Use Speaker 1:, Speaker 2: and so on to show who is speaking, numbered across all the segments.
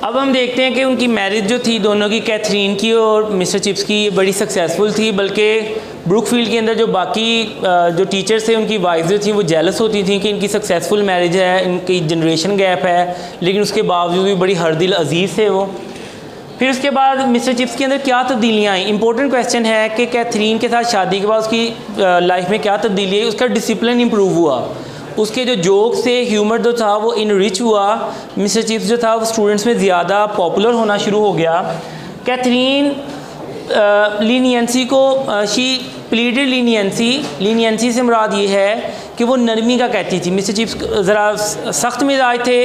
Speaker 1: अब हम देखते हैं कि उनकी मैरिज जो थी दोनों की, कैथरीन की और मिस्टर चिप्स की, बड़ी सक्सेसफुल थी। बल्कि ब्रुकफील्ड के अंदर जो बाकी जो टीचर्स थे उनकी वाइफ जो थी वो जेलस होती थी कि इनकी सक्सेसफुल मैरिज है, इनकी जनरेशन गैप है, लेकिन उसके बावजूद भी बड़ी हरदिल अजीज़ थे वो। फिर उसके बाद मिस्टर चिप्स के अंदर क्या तब्दीलियाँ आई। इंपॉर्टेंट क्वेश्चन है कि कैथरीन के साथ शादी के बाद उसकी लाइफ में क्या तब्दीली आई। उसका डिसिप्लिन इंप्रूव हुआ, उसके जो जोक्स थे, ह्यूमर जो था वो इनरिच हुआ। मिस्टर चिप्स जो था वो स्टूडेंट्स में ज़्यादा पॉपुलर होना शुरू हो गया। कैथरीन लीनियंसी को शी प्लीडेड लीनियंसी से मुराद ये है कि वो नरमी का कहती थी। मिस्टर चिप्स ज़रा सख्त मिजाज थे,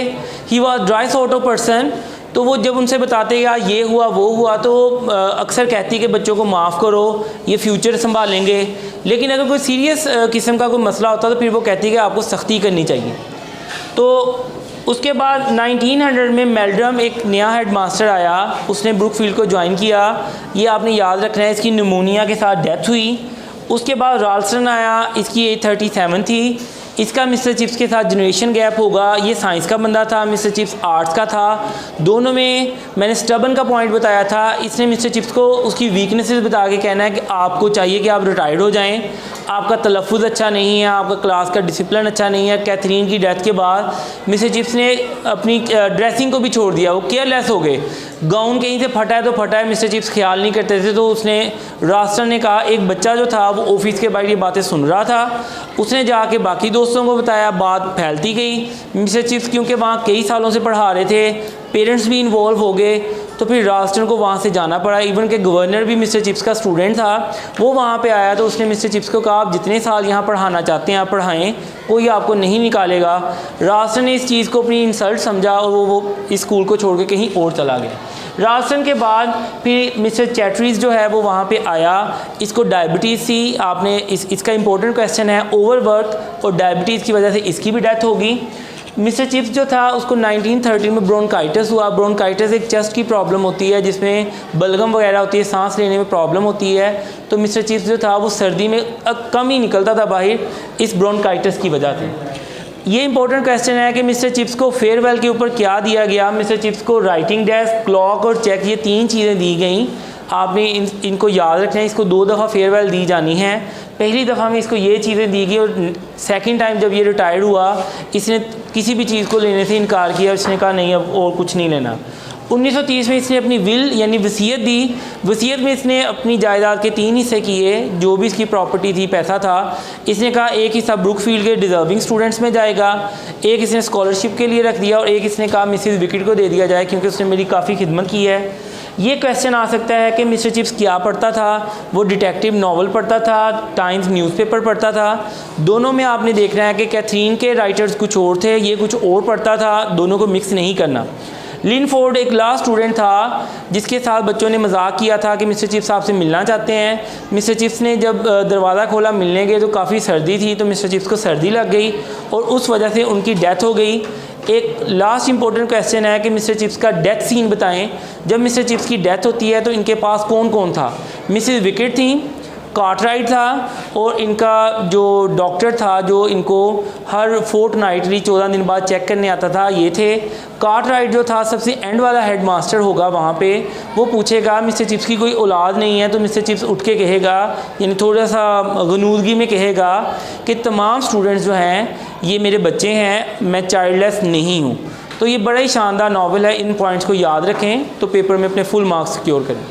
Speaker 1: he was dry sort of person. तो वो जब उनसे बताते यार ये हुआ वो हुआ तो अक्सर कहती कि बच्चों को माफ़ करो, ये फ्यूचर संभालेंगे। लेकिन अगर कोई सीरियस किस्म का कोई मसला होता तो फिर वो कहती कि आपको सख्ती करनी चाहिए। तो उसके बाद 1900 में मेल्ड्रम एक नया हेड मास्टर आया, उसने ब्रुकफील्ड को ज्वाइन किया। ये आपने याद रखना है, इसकी निमोनिया के साथ डेथ हुई। उसके बाद राल्स्टन आया, इसकी एज 37 थी। इसका मिस्टर चिप्स के साथ जनरेशन गैप होगा। ये साइंस का बंदा था, मिस्टर चिप्स आर्ट्स का था। दोनों में मैंने स्टबन का पॉइंट बताया था। इसने मिस्टर चिप्स को उसकी वीकनेसेस बता के कहना है कि आपको चाहिए कि आप रिटायर्ड हो जाएं, आपका तलफ़ुज़ अच्छा नहीं है, आपका क्लास का डिसिप्लिन अच्छा नहीं है। कैथरीन की डेथ के बाद मिस्टर चिप्स ने अपनी ड्रेसिंग को भी छोड़ दिया, वो केयरलेस हो गए। गाउन कहीं से फटा है तो फटा है, मिस्टर चिप्स ख्याल नहीं करते थे। तो उसने रास्टर ने कहा, एक बच्चा जो था वो ऑफिस के बाहर ये बातें सुन रहा था, उसने जाके बाकी दोस्तों को बताया, बात फैलती गई। मिस्टर चिप्स क्योंकि वहाँ कई सालों से पढ़ा रहे थे, पेरेंट्स भी इन्वॉल्व हो गए, तो फिर रास्टर को वहाँ से जाना पड़ा। इवन के गवर्नर भी मिस्टर चिप्स का स्टूडेंट था, वो वहाँ पे आया। तो उसने मिस्टर चिप्स को कहा, आप जितने साल यहाँ पढ़ाना चाहते हैं आप पढ़ाएं, कोई आपको नहीं निकालेगा। रास्टर ने इस चीज़ को अपनी इंसल्ट समझा और वो इस स्कूल को छोड़ के कहीं और चला गया। रास्टन के बाद फिर मिस्टर चैटरीज जो है वो वहाँ पे आया। इसको डायबिटीज़ थी। आपने इसका इंपॉर्टेंट क्वेश्चन है, ओवरवर्क और डायबिटीज़ की वजह से इसकी भी डेथ होगी। मिस्टर चिप्स जो था उसको 1930 में ब्रोंकाइटिस हुआ। ब्रोंकाइटिस एक चेस्ट की प्रॉब्लम होती है जिसमें बलगम वगैरह होती है, सांस लेने में प्रॉब्लम होती है। तो मिस्टर चिप्स जो था वो सर्दी में कम ही निकलता था बाहर इस ब्रोंकाइटिस की वजह से। ये इंपॉर्टेंट क्वेश्चन है कि मिस्टर चिप्स को फेयरवेल के ऊपर क्या दिया गया। मिस्टर चिप्स को राइटिंग डेस्क, क्लॉक और चेक, ये 3 चीज़ें दी गई। आपने इनको याद रखना है। इसको 2 दफ़ा फेयरवेल दी जानी है। पहली दफ़ा में इसको ये चीज़ें दी गई और सेकंड टाइम जब ये रिटायर्ड हुआ इसने किसी भी चीज़ को लेने से इनकार किया। इसने कहा नहीं अब और कुछ नहीं लेना। 1930 में इसने अपनी विल यानी वसीयत दी। वसीयत में इसने अपनी जायदाद के 3 हिस्से किए, जो भी इसकी प्रॉपर्टी थी, पैसा था। इसने कहा एक हिस्सा ब्रुकफील्ड के डिज़र्विंग स्टूडेंट्स में जाएगा, एक इसने स्कॉलरशिप के लिए रख दिया और एक इसने कहा मिसेस विकेट को दे दिया जाए क्योंकि उसने मेरी काफ़ी खिदमत की है। ये क्वेश्चन आ सकता है कि मिस्टर चिप्स क्या पढ़ता था। वो डिटेक्टिव नावल पढ़ता था, टाइम्स न्यूज़पेपर पढ़ता था। दोनों में आपने देखना है कि कैथरीन के राइटर्स कुछ और थे, ये कुछ और पढ़ता था। दोनों को मिक्स नहीं करना। लिनफोर्ड एक लास्ट स्टूडेंट था जिसके साथ बच्चों ने मजाक किया था कि मिस्टर चिप्स आपसे मिलना चाहते हैं। मिस्टर चिप्स ने जब दरवाज़ा खोला मिलने गए तो काफ़ी सर्दी थी, तो मिस्टर चिप्स को सर्दी लग गई और उस वजह से उनकी डेथ हो गई। एक लास्ट इंपॉर्टेंट क्वेश्चन है कि मिस्टर चिप्स का डेथ सीन बताएं। जब मिस्टर चिप्स की डेथ होती है तो इनके पास कौन कौन था। मिसेस विकेट थी, कार्टराइट था और इनका जो डॉक्टर था जो इनको हर फोर्टनाइटली 14 दिन बाद चेक करने आता था, ये थे। कार्टराइट जो था सबसे एंड वाला हेड मास्टर होगा वहाँ पे। वो पूछेगा मिस्टर चिप्स की कोई औलाद नहीं है, तो मिस्टर चिप्स उठ के कहेगा, यानी थोड़ा सा गनूदगी में कहेगा कि तमाम स्टूडेंट्स जो हैं ये मेरे बच्चे हैं, मैं चाइल्डलेस नहीं हूँ। तो ये बड़ा ही शानदार नावल है। इन पॉइंट्स को याद रखें तो पेपर में अपने फुल मार्क्स सिक्योर करें।